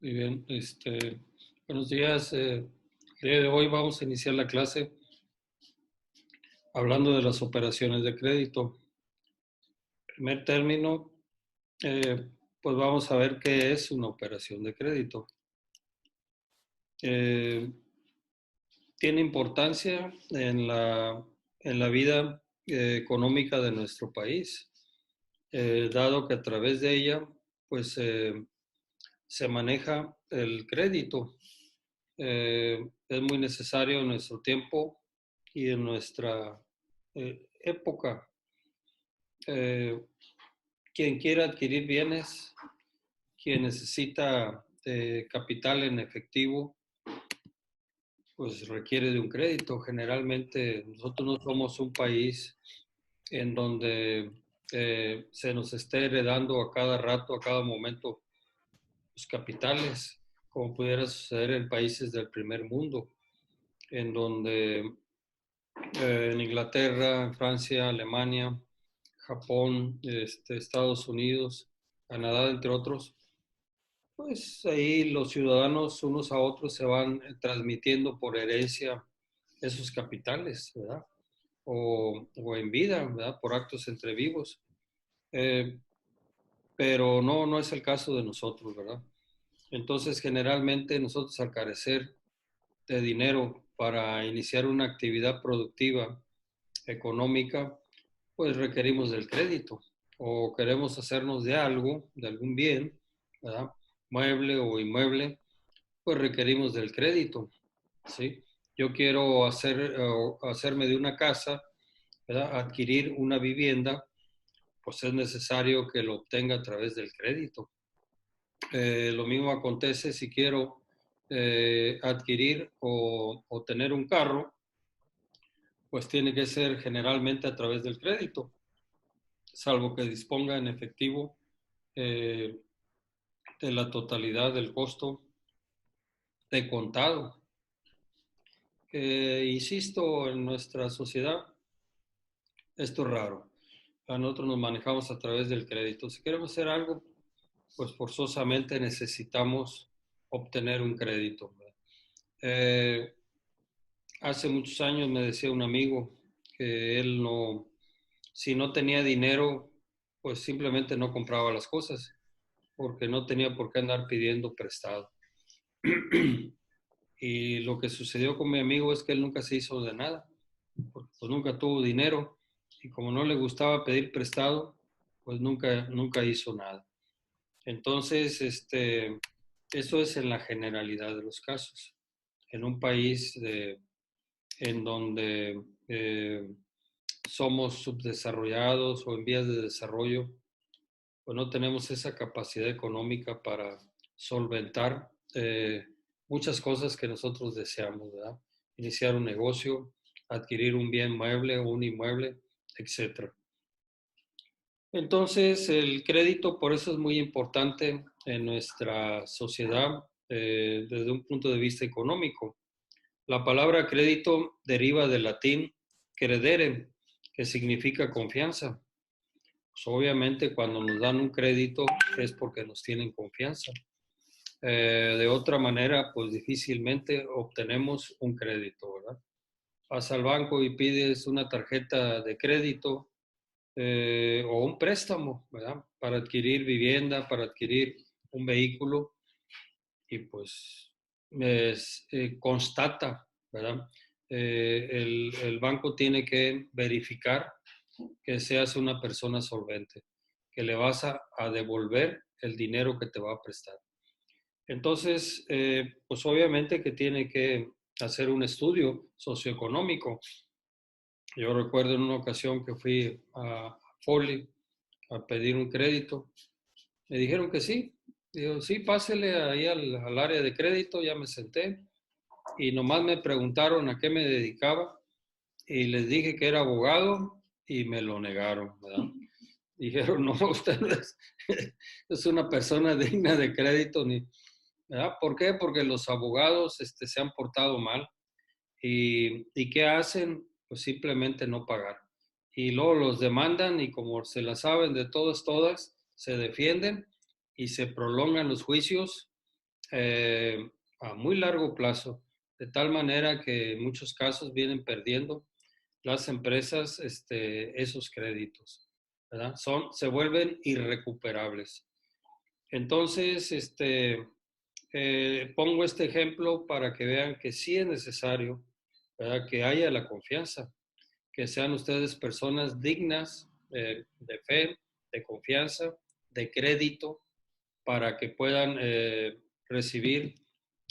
Muy bien, buenos días. El día de hoy vamos a iniciar la clase hablando de las operaciones de crédito. Primer término, eh, pues vamos a ver qué es una operación de crédito. Eh, Tiene importancia en la vida económica de nuestro país, dado que a través de ella, pues se maneja el crédito. Es muy necesario en nuestro tiempo y en nuestra época. Eh, Quien quiera adquirir bienes, quien necesita capital en efectivo, pues requiere de un crédito. Generalmente nosotros no somos un país en donde se nos esté heredando a cada rato, a cada momento, los capitales, como pudiera suceder en países del primer mundo, en donde en Inglaterra, en Francia, Alemania, Japón, Estados Unidos, Canadá, entre otros, pues ahí los ciudadanos unos a otros se van transmitiendo por herencia esos capitales, ¿verdad? O en vida, ¿verdad? Por actos entre vivos. Eh, pero no es el caso de nosotros, ¿verdad? Entonces, generalmente nosotros al carecer de dinero para iniciar una actividad productiva económica, pues requerimos del crédito o queremos hacernos de algo, de algún bien, ¿verdad? Mueble o inmueble, pues requerimos del crédito, ¿sí? Yo quiero hacerme de una casa, ¿verdad? Adquirir una vivienda, pues es necesario que lo obtenga a través del crédito. Lo mismo acontece si quiero adquirir o tener un carro, pues tiene que ser generalmente a través del crédito, salvo que disponga en efectivo eh, de la totalidad del costo de contado. Insisto, en nuestra sociedad esto es raro. A nosotros nos manejamos a través del crédito. Si queremos hacer algo, pues forzosamente necesitamos obtener un crédito. Eh, Hace muchos años me decía un amigo que él no, si no tenía dinero, pues simplemente no compraba las cosas, porque no tenía por qué andar pidiendo prestado. Y lo que sucedió con mi amigo es que él nunca se hizo de nada, porque pues nunca tuvo dinero y como no le gustaba pedir prestado, pues nunca hizo nada. Entonces, eso es en la generalidad de los casos. En un país en donde somos subdesarrollados o en vías de desarrollo, pues no tenemos esa capacidad económica para solventar muchas cosas que nosotros deseamos, ¿verdad? Iniciar un negocio, adquirir un bien mueble o un inmueble, etcétera. Entonces, el crédito por eso es muy importante en nuestra sociedad desde un punto de vista económico. La palabra crédito deriva del latín credere, que significa confianza. Pues obviamente cuando nos dan un crédito es porque nos tienen confianza. De otra manera, pues difícilmente obtenemos un crédito, ¿verdad? Vas al banco y pides una tarjeta de crédito o un préstamo, ¿verdad? Para adquirir vivienda, para adquirir un vehículo y pues constata, ¿verdad? El banco tiene que verificar que seas una persona solvente, que le vas a devolver el dinero que te va a prestar. Entonces, pues obviamente que tiene que hacer un estudio socioeconómico. Yo recuerdo en una ocasión que fui a Foley a pedir un crédito. Me dijeron que sí. Digo, sí, pásele ahí al área de crédito, ya me senté y nomás me preguntaron a qué me dedicaba y les dije que era abogado y me lo negaron, ¿verdad? Dijeron, no, usted no es una persona digna de crédito, ni, ¿verdad? ¿Por qué? Porque los abogados se han portado mal y ¿qué hacen? Pues simplemente no pagar. Y luego los demandan y como se la saben de todas, se defienden y se prolongan los juicios eh, a muy largo plazo, de tal manera que en muchos casos vienen perdiendo las empresas esos créditos, ¿verdad? Se vuelven irrecuperables. Entonces, pongo este ejemplo para que vean que sí es necesario, ¿verdad? Que haya la confianza, que sean ustedes personas dignas de fe, de confianza, de crédito, para que puedan recibir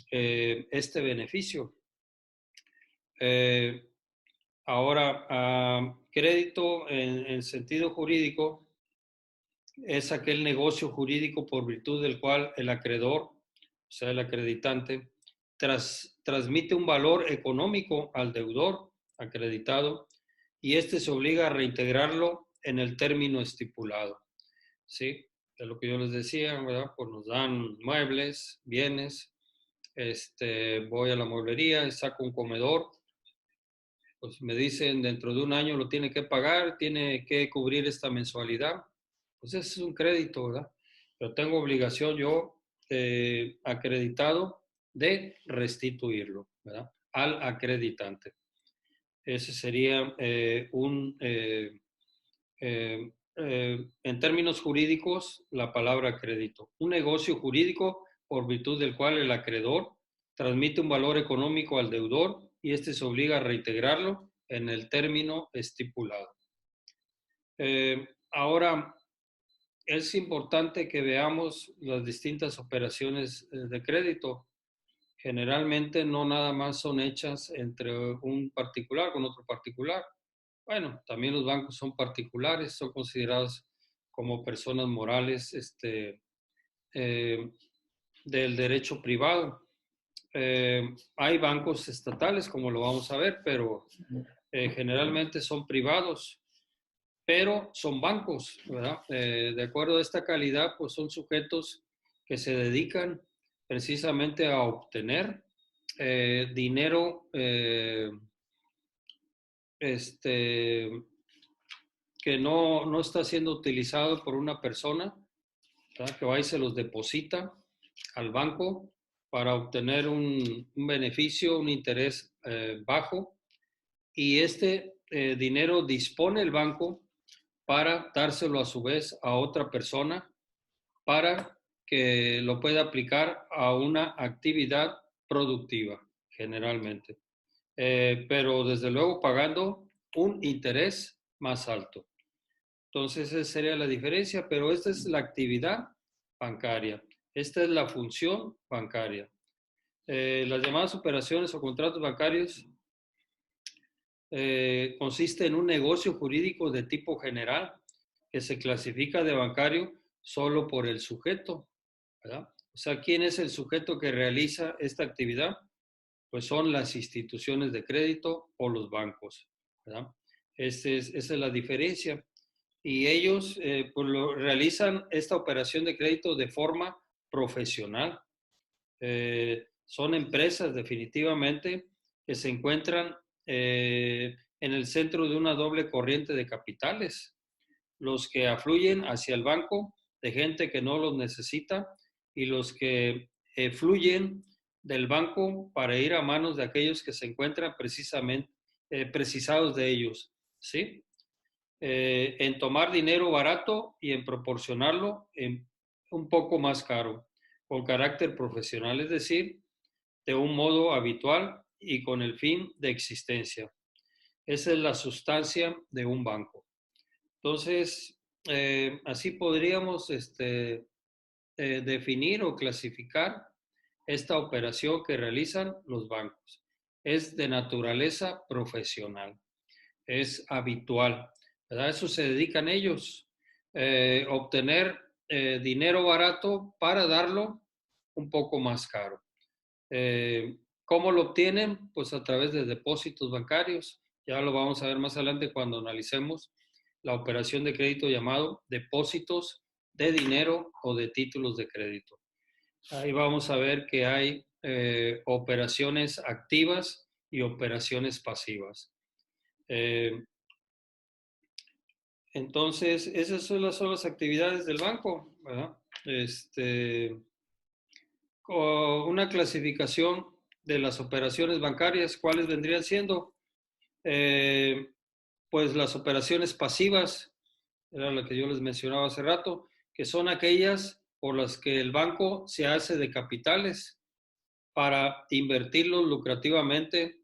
este beneficio. Eh, Ahora, crédito en sentido jurídico es aquel negocio jurídico por virtud del cual el acreedor, o sea, el acreditante, transmite un valor económico al deudor acreditado y éste se obliga a reintegrarlo en el término estipulado. ¿Sí? De lo que yo les decía, ¿verdad? Pues nos dan muebles, bienes, voy a la mueblería, saco un comedor, pues me dicen dentro de un año lo tiene que pagar, tiene que cubrir esta mensualidad, pues ese es un crédito, ¿verdad? Pero tengo obligación yo, acreditado, de restituirlo, ¿verdad? Al acreditante. Ese sería en términos jurídicos, la palabra crédito. Un negocio jurídico por virtud del cual el acreedor transmite un valor económico al deudor y éste se obliga a reintegrarlo en el término estipulado. Ahora, es importante que veamos las distintas operaciones de crédito. Generalmente no nada más son hechas entre un particular con otro particular. Bueno, también los bancos son particulares, son considerados como personas morales eh, del derecho privado. Hay bancos estatales, como lo vamos a ver, pero generalmente son privados, pero son bancos, ¿verdad? De acuerdo a esta calidad, pues son sujetos que se dedican precisamente a obtener dinero este, que no está siendo utilizado por una persona, ¿verdad? Que va y se los deposita al banco para obtener un beneficio, un interés bajo, y dinero dispone el banco para dárselo a su vez a otra persona para que lo pueda aplicar a una actividad productiva, generalmente. Pero desde luego pagando un interés más alto. Entonces, esa sería la diferencia, pero esta es la actividad bancaria. Esta es la función bancaria. Las llamadas operaciones o contratos bancarios consiste en un negocio jurídico de tipo general que se clasifica de bancario solo por el sujeto, ¿verdad? O sea, ¿quién es el sujeto que realiza esta actividad? Pues son las instituciones de crédito o los bancos, ¿verdad? Esa es la diferencia. Y ellos pues realizan esta operación de crédito de forma profesional. Son empresas definitivamente que se encuentran en el centro de una doble corriente de capitales, los que afluyen hacia el banco de gente que no los necesita y los que fluyen del banco para ir a manos de aquellos que se encuentran precisamente precisados de ellos, ¿sí? En tomar dinero barato y en proporcionarlo en un poco más caro, con carácter profesional, es decir, de un modo habitual y con el fin de existencia. Esa es la sustancia de un banco. Entonces, así podríamos definir o clasificar esta operación que realizan los bancos. Es de naturaleza profesional, es habitual, ¿verdad? Eso se dedican ellos, obtener dinero barato para darlo un poco más caro. ¿Cómo lo obtienen? Pues a través de depósitos bancarios. Ya lo vamos a ver más adelante cuando analicemos la operación de crédito llamado depósitos de dinero o de títulos de crédito. Ahí vamos a ver que hay operaciones activas y operaciones pasivas. Entonces, esas son las actividades del banco, ¿verdad? una clasificación de las operaciones bancarias. ¿Cuáles vendrían siendo? Eh, pues las operaciones pasivas, era la que yo les mencionaba hace rato, que son aquellas por las que el banco se hace de capitales para invertirlos lucrativamente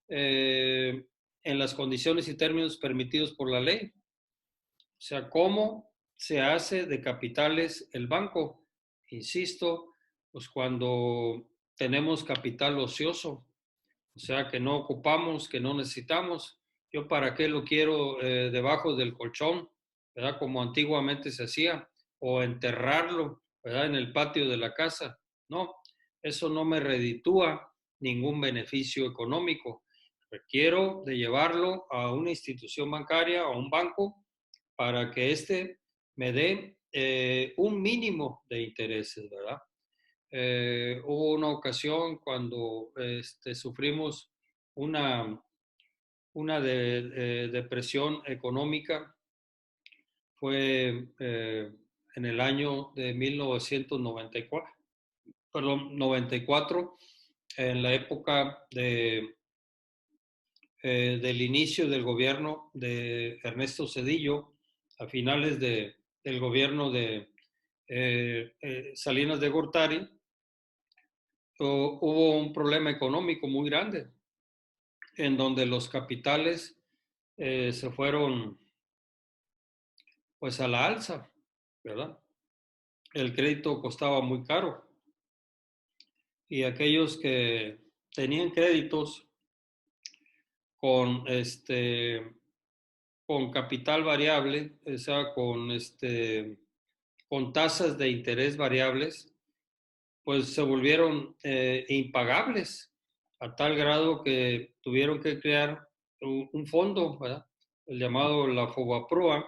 en las condiciones y términos permitidos por la ley. O sea, ¿cómo se hace de capitales el banco? Insisto, pues cuando tenemos capital ocioso, o sea, que no ocupamos, que no necesitamos. ¿Yo para qué lo quiero debajo del colchón? ¿Verdad? Como antiguamente se hacía, o enterrarlo, ¿verdad? En el patio de la casa. No, eso no me reditúa ningún beneficio económico. Requiero de llevarlo a una institución bancaria o a un banco para que éste me dé un mínimo de intereses, ¿verdad? Hubo una ocasión cuando sufrimos una, depresión económica, fue en el año de 1994, perdón, 94, en la época del inicio del gobierno de Ernesto Zedillo, a finales del gobierno de Salinas de Gortari. Hubo un problema económico muy grande en donde los capitales se fueron pues a la alza, ¿verdad? El crédito costaba muy caro y aquellos que tenían créditos con con capital variable, o sea, con tasas de interés variables, pues se volvieron impagables a tal grado que tuvieron que crear un fondo, ¿verdad? El llamado la FOBAPROA,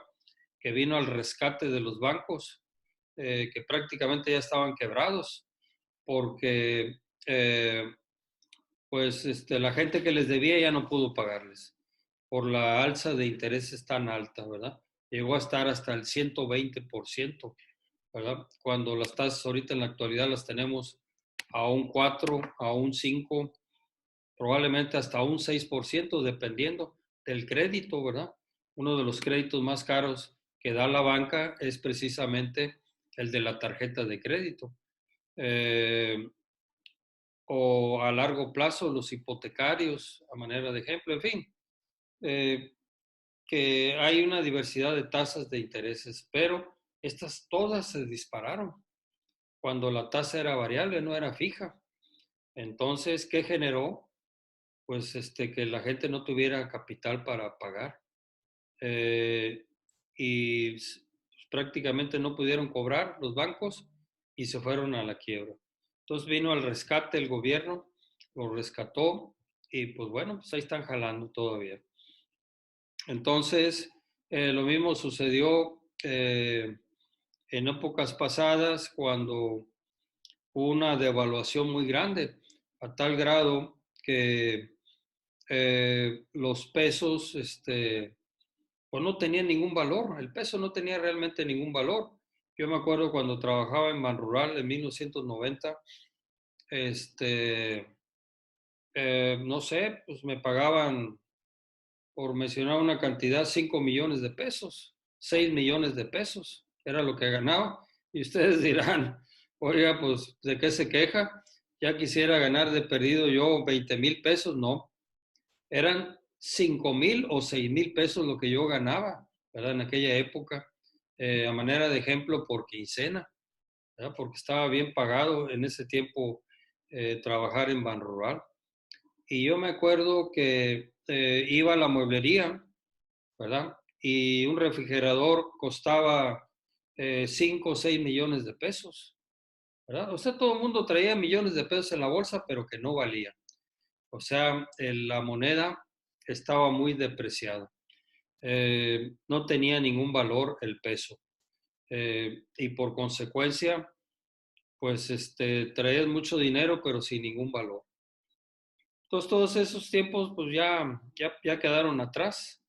que vino al rescate de los bancos, que prácticamente ya estaban quebrados, porque pues la gente que les debía ya no pudo pagarles por la alza de intereses tan alta, ¿verdad? Llegó a estar hasta el 120%, ¿verdad? Cuando las tasas ahorita en la actualidad las tenemos a un 4, a un 5, probablemente hasta un 6%, dependiendo del crédito, ¿verdad? Uno de los créditos más caros que da la banca es precisamente el de la tarjeta de crédito. Eh, o a largo plazo los hipotecarios, a manera de ejemplo, en fin, eh, que hay una diversidad de tasas de intereses, pero estas todas se dispararon cuando la tasa era variable, no era fija. Entonces, ¿qué generó? Pues que la gente no tuviera capital para pagar eh, y pues, prácticamente no pudieron cobrar los bancos y se fueron a la quiebra. Entonces vino al rescate el gobierno, lo rescató y pues bueno, pues ahí están jalando todavía. Entonces, lo mismo sucedió en épocas pasadas cuando hubo una devaluación muy grande, a tal grado que los pesos pues no tenían ningún valor, el peso no tenía realmente ningún valor. Yo me acuerdo cuando trabajaba en Banrural en 1990, este, no sé, pues me pagaban, por mencionar una cantidad, 5 millones de pesos, 6 millones de pesos, era lo que ganaba. Y ustedes dirán, oiga, pues, ¿de qué se queja? Ya quisiera ganar de perdido yo 20,000 pesos. No, eran 5,000 o 6,000 pesos lo que yo ganaba, ¿verdad? En aquella época, a manera de ejemplo, por quincena, ¿verdad? Porque estaba bien pagado en ese tiempo trabajar en Banrural. Y yo me acuerdo que iba a la mueblería, ¿verdad? Y un refrigerador costaba 5 o 6 millones de pesos, ¿verdad? O sea, todo el mundo traía millones de pesos en la bolsa, pero que no valía. O sea, la moneda estaba muy depreciada. No tenía ningún valor el peso. Y por consecuencia, pues traías mucho dinero, pero sin ningún valor. Entonces, todos esos tiempos, pues ya quedaron atrás,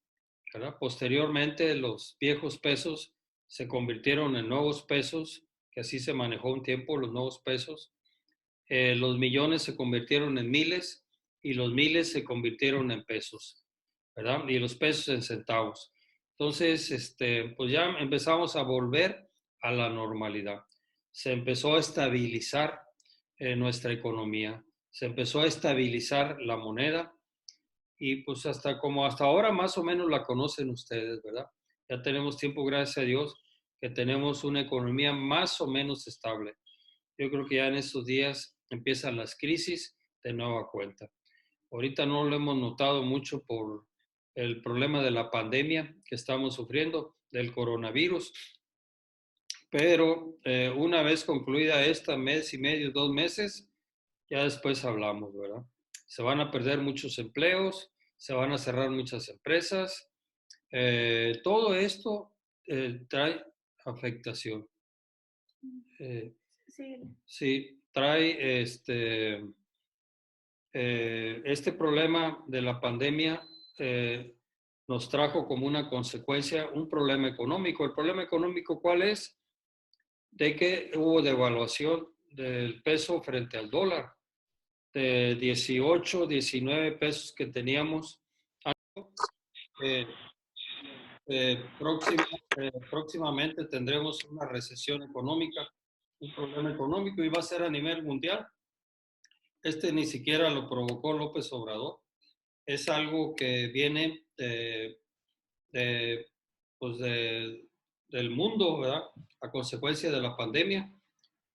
¿verdad? Posteriormente, los viejos pesos se convirtieron en nuevos pesos, que así se manejó un tiempo, los nuevos pesos, los millones se convirtieron en miles y los miles se convirtieron en pesos, ¿verdad? Y los pesos en centavos. Entonces, pues ya empezamos a volver a la normalidad. Se empezó a estabilizar nuestra economía, se empezó a estabilizar la moneda y pues hasta ahora más o menos la conocen ustedes, ¿verdad? Ya tenemos tiempo, gracias a Dios, que tenemos una economía más o menos estable. Yo creo que ya en estos días empiezan las crisis de nueva cuenta. Ahorita no lo hemos notado mucho por el problema de la pandemia que estamos sufriendo, del coronavirus, pero una vez concluida esta mes y medio, 2 meses, ya después hablamos, ¿verdad? Se van a perder muchos empleos, se van a cerrar muchas empresas. Todo esto trae afectación. Sí. Sí, trae este problema de la pandemia nos trajo como una consecuencia un problema económico. ¿El problema económico cuál es? De que hubo devaluación del peso frente al dólar, de 18, 19 pesos que teníamos. Eh, próxima, próximamente tendremos una recesión económica, un problema económico y va a ser a nivel mundial. Ni siquiera lo provocó López Obrador. Es algo que viene de, pues del mundo, ¿verdad? A consecuencia de la pandemia,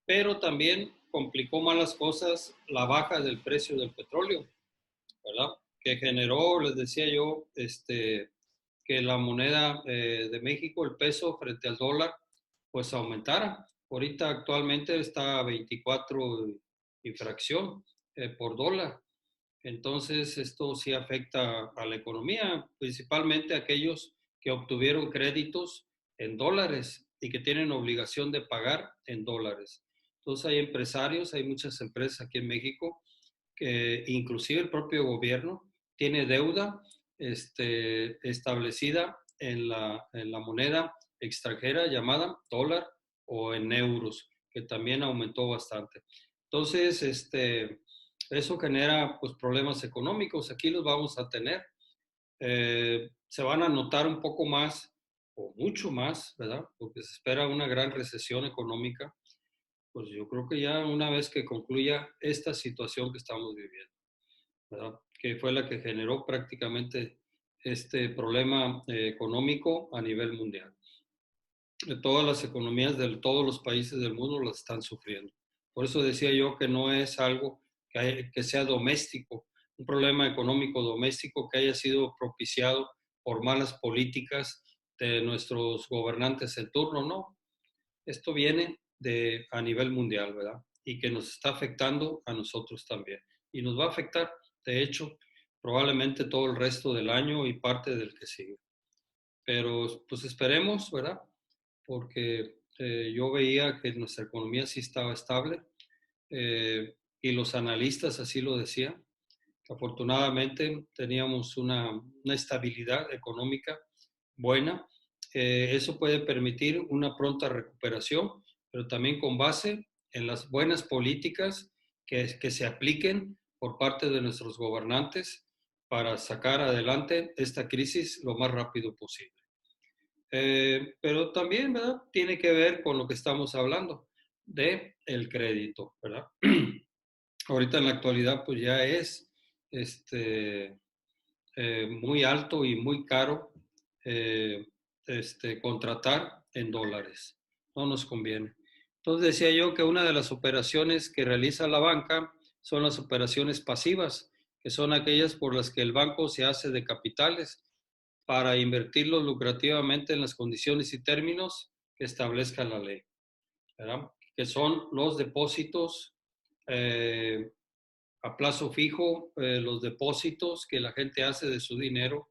pero también complicó más las cosas la baja del precio del petróleo, ¿verdad? Que generó, les decía yo, que la moneda de México, el peso frente al dólar, pues aumentara. Ahorita actualmente está a 24 y fracción por dólar. Entonces, esto sí afecta a la economía, principalmente a aquellos que obtuvieron créditos en dólares y que tienen obligación de pagar en dólares. Entonces, hay empresarios, hay muchas empresas aquí en México que inclusive el propio gobierno tiene deuda establecida en la moneda extranjera llamada dólar o en euros, que también aumentó bastante. Entonces, eso genera pues problemas económicos, aquí los vamos a tener. Se van a notar un poco más o mucho más, ¿verdad? Porque se espera una gran recesión económica, pues yo creo que ya una vez que concluya esta situación que estamos viviendo, ¿verdad? Que fue la que generó prácticamente este problema económico a nivel mundial. Todas las economías de todos los países del mundo las están sufriendo. Por eso decía yo que no es algo que sea doméstico, un problema económico doméstico que haya sido propiciado por malas políticas de nuestros gobernantes en turno, no. Esto viene a nivel mundial, ¿verdad? Y que nos está afectando a nosotros también. Y nos va a afectar, de hecho, probablemente todo el resto del año y parte del que sigue. Pero pues esperemos, ¿verdad? Porque yo veía que nuestra economía sí estaba estable y los analistas así lo decían. Afortunadamente teníamos una estabilidad económica buena. Eso puede permitir una pronta recuperación, pero también con base en las buenas políticas que se apliquen por parte de nuestros gobernantes para sacar adelante esta crisis lo más rápido posible. Pero también, ¿verdad? Tiene que ver con lo que estamos hablando de el crédito, ¿verdad? Ahorita en la actualidad pues ya es muy alto y muy caro eh, contratar en dólares. No nos conviene. Entonces decía yo que una de las operaciones que realiza la banca son las operaciones pasivas, que son aquellas por las que el banco se hace de capitales para invertirlos lucrativamente en las condiciones y términos que establezca la ley, ¿verdad? Que son los depósitos eh, a plazo fijo, los depósitos que la gente hace de su dinero,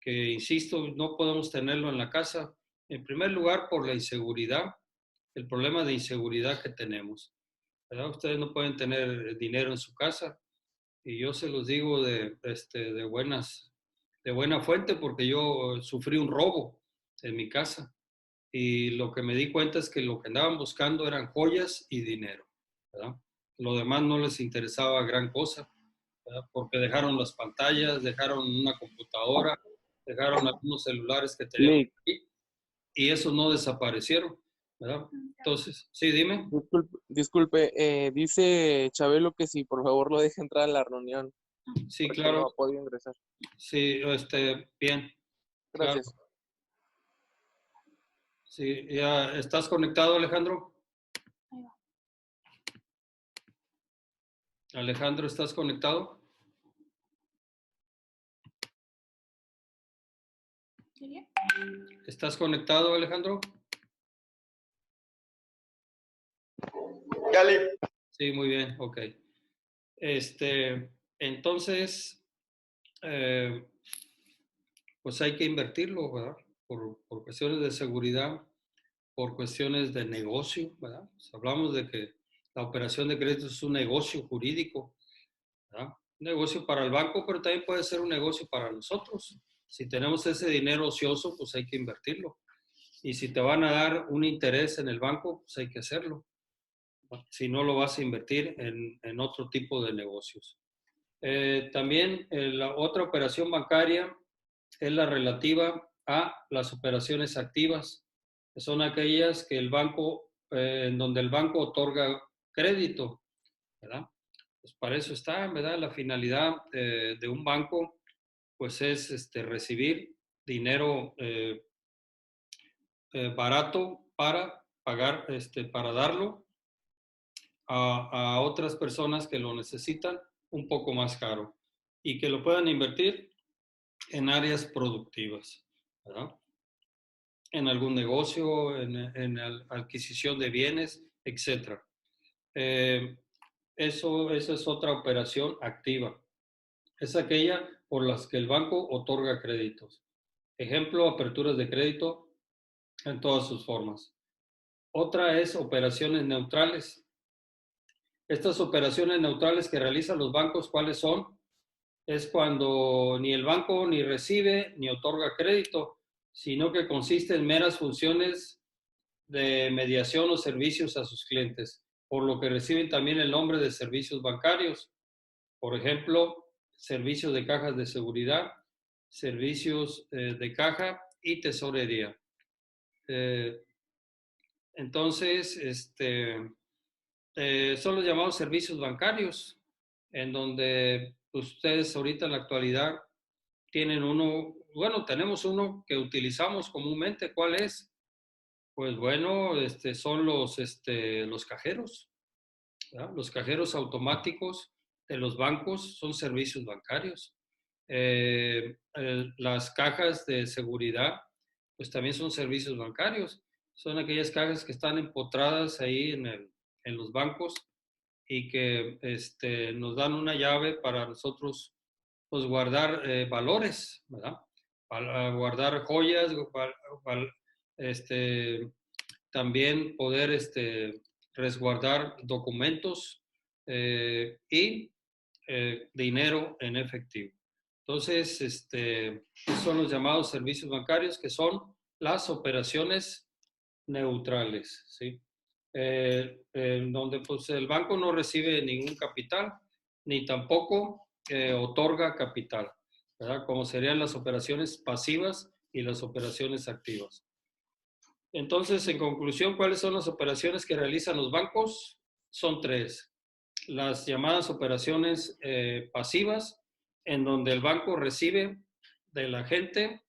que insisto, no podemos tenerlo en la casa. En primer lugar, por la inseguridad, el problema de inseguridad que tenemos, ¿verdad? Ustedes no pueden tener dinero en su casa y yo se los digo de buena fuente porque yo sufrí un robo en mi casa y lo que me di cuenta es que lo que andaban buscando eran joyas y dinero, ¿verdad? Lo demás no les interesaba gran cosa, ¿verdad? Porque dejaron las pantallas, dejaron una computadora, dejaron algunos celulares que tenían Lick, aquí, y esos no desaparecieron, ¿verdad? Entonces, sí, dime. disculpe, dice Chabelo que si por favor lo deje entrar a la reunión, Sí, porque no claro. ha podido ingresar. Sí, bien, claro. Gracias. Sí, ya estás conectado, Alejandro. Alejandro, ¿estás conectado? ¿Estás conectado, Alejandro? Gali. Sí, muy bien, ok. Entonces, eh, pues hay que invertirlo, ¿verdad? Por cuestiones de seguridad, por cuestiones de negocio, ¿verdad? Pues hablamos de que la operación de crédito es un negocio jurídico, ¿verdad? Un negocio para el banco, pero también puede ser un negocio para nosotros. Si tenemos ese dinero ocioso, pues hay que invertirlo. Y si te van a dar un interés en el banco, pues hay que hacerlo. Si no, lo vas a invertir en otro tipo de negocios. También la otra operación bancaria es la relativa a las operaciones activas, que son aquellas que el banco, en donde el banco otorga crédito, ¿verdad? Pues para eso está, ¿verdad? La finalidad de un banco, pues es recibir dinero barato para pagar, para darlo a otras personas que lo necesitan un poco más caro y que lo puedan invertir en áreas productivas, ¿verdad? En algún negocio, en adquisición de bienes, etc. Eh, eso es otra operación activa. Es aquella por las que el banco otorga créditos. Ejemplo, aperturas de crédito en todas sus formas. Otra es operaciones neutrales. Estas operaciones neutrales que realizan los bancos, ¿cuáles son? Es cuando ni el banco ni recibe ni otorga crédito, sino que consiste en meras funciones de mediación o servicios a sus clientes, por lo que reciben también el nombre de servicios bancarios. Por ejemplo, servicios de cajas de seguridad, servicios de caja y tesorería. Eh, entonces, son los llamados servicios bancarios, en donde ustedes ahorita en la actualidad tienen uno, bueno, tenemos uno que utilizamos comúnmente. ¿Cuál es? Pues bueno, son los cajeros, ¿verdad? Los cajeros automáticos de los bancos son servicios bancarios. Las cajas de seguridad, pues también son servicios bancarios. Son aquellas cajas que están empotradas ahí en los bancos y que nos dan una llave para nosotros pues guardar valores, ¿verdad? Para guardar joyas, este, también poder resguardar documentos y dinero en efectivo. Entonces, son los llamados servicios bancarios, que son las operaciones neutrales, ¿sí? Donde pues el banco no recibe ningún capital, ni tampoco otorga capital, ¿verdad? Como serían las operaciones pasivas y las operaciones activas. Entonces, en conclusión, ¿cuáles son las operaciones que realizan los bancos? Son tres. Las llamadas operaciones pasivas, en donde el banco recibe de la gente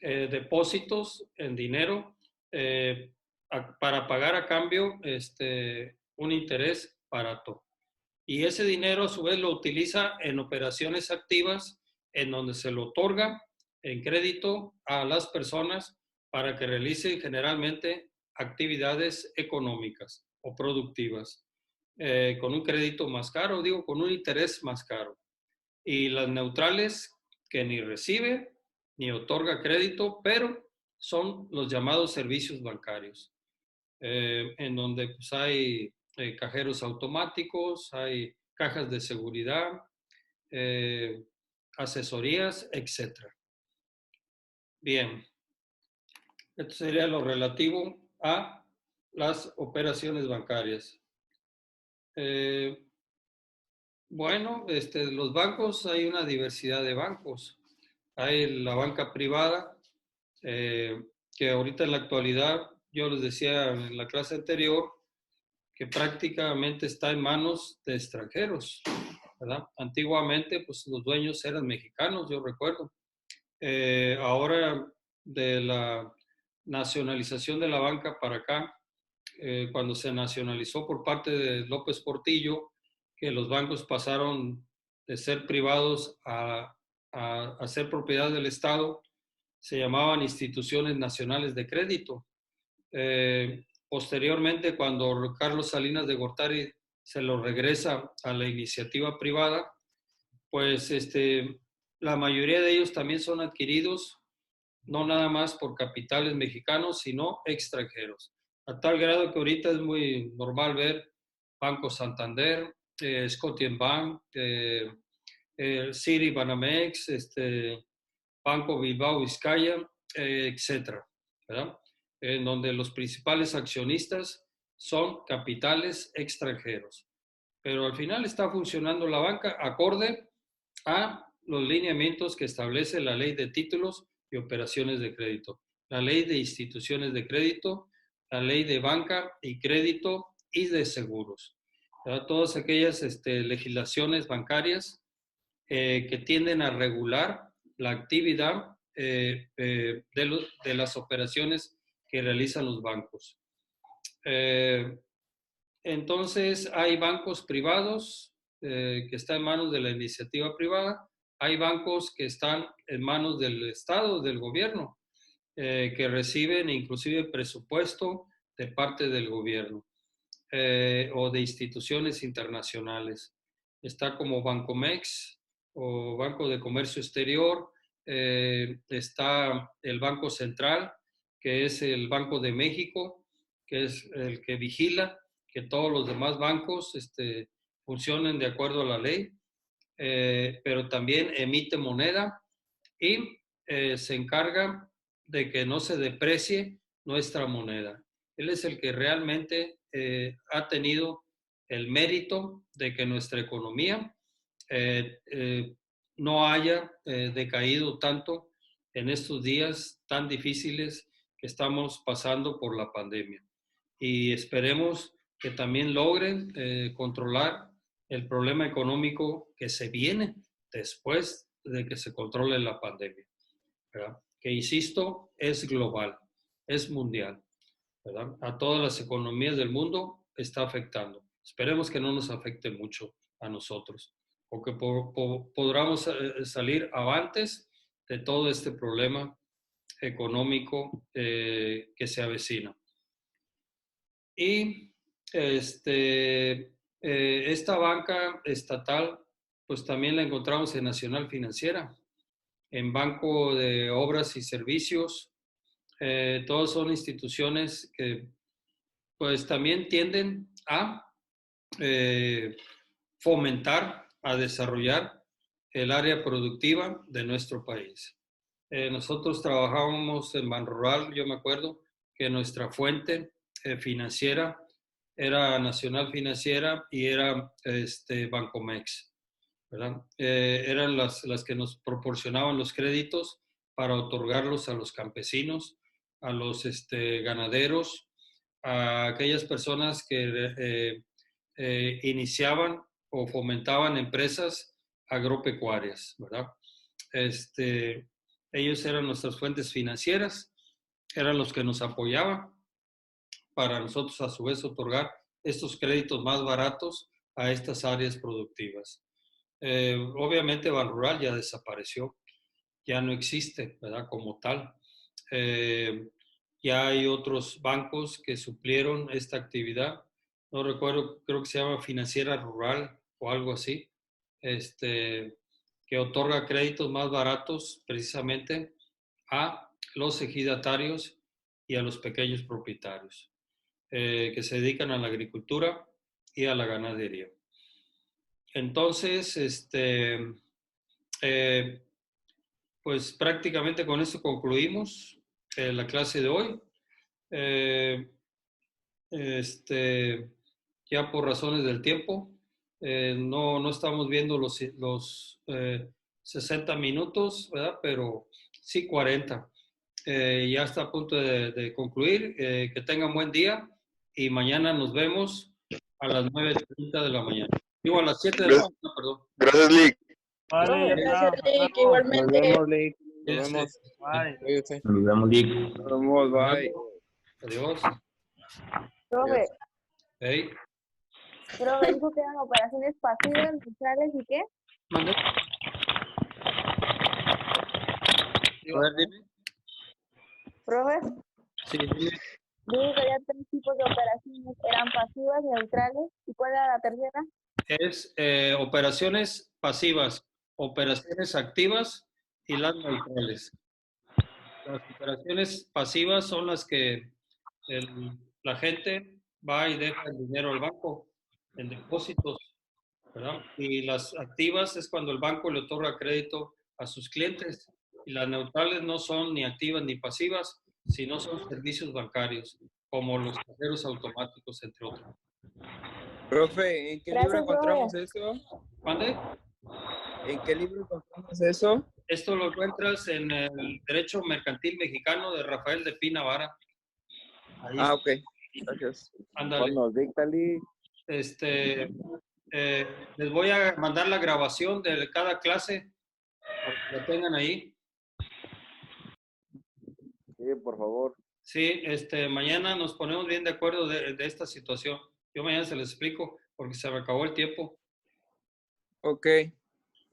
depósitos en dinero para pagar a cambio un interés barato. Y ese dinero a su vez lo utiliza en operaciones activas, en donde se lo otorga en crédito a las personas para que realicen generalmente actividades económicas o productivas, con un crédito más caro, digo, con un interés más caro. Y las neutrales, que ni recibe ni otorga crédito, pero son los llamados servicios bancarios, en donde pues, hay cajeros automáticos, hay cajas de seguridad, eh, asesorías, etcétera. Bien, esto sería lo relativo a las operaciones bancarias. Bueno, los bancos, hay una diversidad de bancos. Hay la banca privada, eh, que ahorita en la actualidad, yo les decía en la clase anterior, que prácticamente está en manos de extranjeros, ¿verdad? Antiguamente, pues los dueños eran mexicanos, yo recuerdo. Ahora, de la nacionalización de la banca para acá, cuando se nacionalizó por parte de López Portillo, que los bancos pasaron de ser privados a ser propiedad del Estado, se llamaban instituciones nacionales de crédito. Posteriormente, cuando Carlos Salinas de Gortari se lo regresa a la iniciativa privada, pues la mayoría de ellos también son adquiridos no nada más por capitales mexicanos, sino extranjeros. A tal grado que ahorita es muy normal ver Banco Santander, Scotiabank, Citi Banamex, Banco Bilbao Vizcaya, etcétera, ¿verdad? En donde los principales accionistas son capitales extranjeros. Pero al final está funcionando la banca acorde a los lineamientos que establece la ley de títulos y operaciones de crédito, la ley de instituciones de crédito, la ley de banca y crédito y de seguros. ¿Verdad? Todas aquellas legislaciones bancarias que tienden a regular la actividad de las operaciones que realizan los bancos. Eh, entonces, hay bancos privados que están en manos de la iniciativa privada, hay bancos que están en manos del Estado, del gobierno, que reciben inclusive presupuesto de parte del gobierno o de instituciones internacionales. Está como Bancomex o Banco de Comercio Exterior, está el Banco Central, que es el Banco de México, que es el que vigila que todos los demás bancos funcionen de acuerdo a la ley, pero también emite moneda y se encarga de que no se deprecie nuestra moneda. Él es el que realmente ha tenido el mérito de que nuestra economía eh, eh, no haya decaído tanto en estos días tan difíciles que estamos pasando por la pandemia. Y esperemos que también logren controlar el problema económico que se viene después de que se controle la pandemia, ¿verdad? Que, insisto, es global, es mundial, ¿verdad? A todas las economías del mundo está afectando. Esperemos que no nos afecte mucho a nosotros, o que podamos salir avantes de todo este problema económico que se avecina. Y esta banca estatal, pues también la encontramos en Nacional Financiera, en Banco de Obras y Servicios. Todos son instituciones que pues también tienden a eh, fomentar, a desarrollar el área productiva de nuestro país. Nosotros trabajábamos en Banrural, yo me acuerdo que nuestra fuente financiera era Nacional Financiera y era Bancomex, ¿verdad? Eran las que nos proporcionaban los créditos para otorgarlos a los campesinos, a los ganaderos, a aquellas personas que iniciaban o fomentaban empresas agropecuarias, ¿verdad? Ellos eran nuestras fuentes financieras, eran los que nos apoyaban para nosotros a su vez otorgar estos créditos más baratos a estas áreas productivas. Obviamente Banrural ya desapareció, ya no existe, ¿verdad? Como tal. Ya hay otros bancos que suplieron esta actividad. No recuerdo, creo que se llama Financiera Rural o algo así, que otorga créditos más baratos precisamente a los ejidatarios y a los pequeños propietarios que se dedican a la agricultura y a la ganadería. Entonces, eh, pues prácticamente con esto concluimos la clase de hoy. Eh, ya por razones del tiempo, No estamos viendo los 60 minutos, ¿verdad? Pero sí 40. Ya está a punto de concluir. Que tengan buen día y mañana nos vemos a las 9:30 de la mañana. Digo, a las 7 de la Gracias, mañana, perdón. gracias, Lick. Vale, ya Gracias, está. Lick, Nos igualmente. vemos, Lick. Nos Cuídense. vemos. Bye. Cuídense. Nos vemos, Lick. Nos vemos, bye. Adiós. Profe, Hey. profe, dijo que eran operaciones pasivas, neutrales y qué? ¿Mande? A ver, dime. Profe, Sí, dime. dijo que había 3 tipos de operaciones, eran pasivas, neutrales, ¿y cuál era la tercera? Es operaciones pasivas, operaciones activas y las neutrales. Las operaciones pasivas son las que la gente va y deja el dinero al banco en depósitos, ¿verdad? Y las activas es cuando el banco le otorga crédito a sus clientes. Y las neutrales no son ni activas ni pasivas, sino son servicios bancarios, como los cajeros automáticos, entre otros. Profe, ¿en qué Gracias, libro encontramos eso? ¿Mande? ¿En qué libro encontramos eso? Esto lo encuentras en el Derecho Mercantil Mexicano de Rafael de Pina Vara. Ahí Ah, está. ok. Gracias. Ándale. Nos dicta, Lick. Les voy a mandar la grabación de cada clase para que la tengan ahí. Sí, por favor. Sí, mañana nos ponemos bien de acuerdo de esta situación. Yo mañana se les explico porque se me acabó el tiempo. Ok.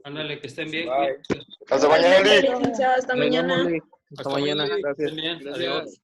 Ándale, que estén bien. Bye. Cuídense. Hasta mañana, Igualmente, Lick. licenciado, hasta Nos mañana. vemos, Lick. Hasta mañana. Que Gracias. estén bien. Gracias. Adiós.